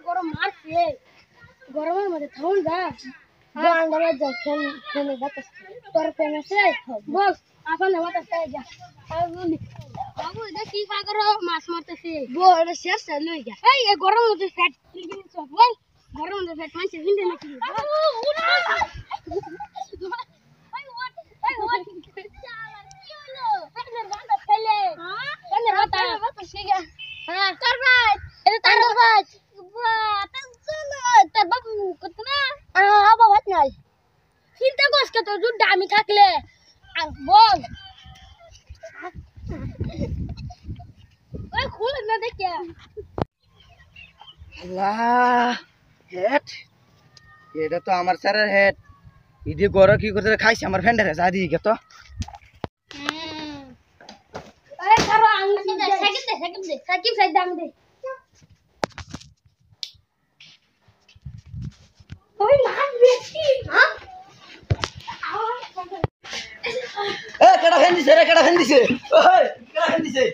গরম মারছে গরমের মধ্যে থাউন যা বান্দারা যা ফেলে বাতাস তোর ফেলে আছে বল আপন বাতাস যা আর বলি বাবু এটা কি খা করো মাছ মারতেছে বল এটা শেষ লই যা এই গরমের মধ্যে ফ্যাট কিনে সব বল গরমের মধ্যে ফ্যাট মাছ কিনতে নাকি চিন্তা করছ কে তোর দুধ আমি থাকলে বল ওই খুলে না দেখে আল্লাহ হেড এটা তো আমার স্যারের হেড ইদি গরো কি করতে খাইছে আমার ফ্রেন্ডের যা দিয়ে গে তো আরে কারো আঙ্গুল দে সাকিব সাইড দাম দে ওই মাছ বেশি হ্যাঁ এ কেডা খান দিছে রে কেডা খান দিছে ওই কেডা খান দিছে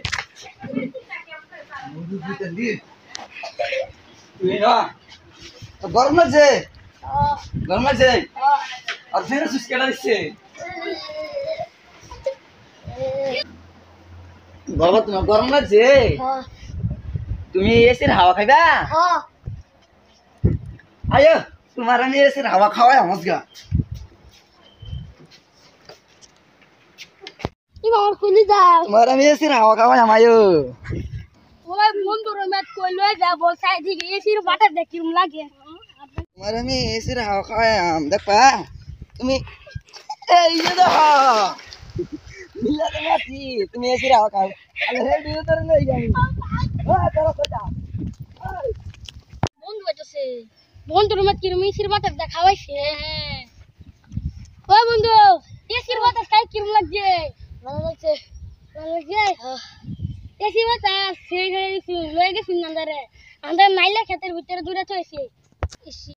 মুদু দিতে দি তুই না তো গরম লাগছে আর ফের সুস কেডা দিছে বাবা তোমার গরম লাগছে হ্যাঁ তুমি এসির হাওয়া খাইবা হ্যাঁ আয়ো তোমার আমি এসির হাওয়া খাওয়াই আমসগা কি আমার খুলি দাও তোমার আমি এসির হাওয়া খাওয়াই আমায়ো ওই বন্ধুর ম্যাচ কইলো যা বল সাইড দিকে এসির বাটা দেখিম লাগে তোমার আমি এসির হাওয়া খাওয়াই আম দেখবা তুমি এই যে দেখো মিলা দেখাচ্ছি তুমি এসির হাওয়া খাও আরে রেডি তোর লই যাই ও তোর কইতা বন্ধু আছে বন্ধুর ম্যাচ কি এসির বাটা দেখাইছে হ্যাঁ ওই বন্ধু এসির বাটা খাই কিরম লাগছে ভালো লাগছে এসির বাটা সেই লয়ে গেছি নান্দারে আন্দার নাইলে ক্ষেতের ভিতরে দূরে থইছে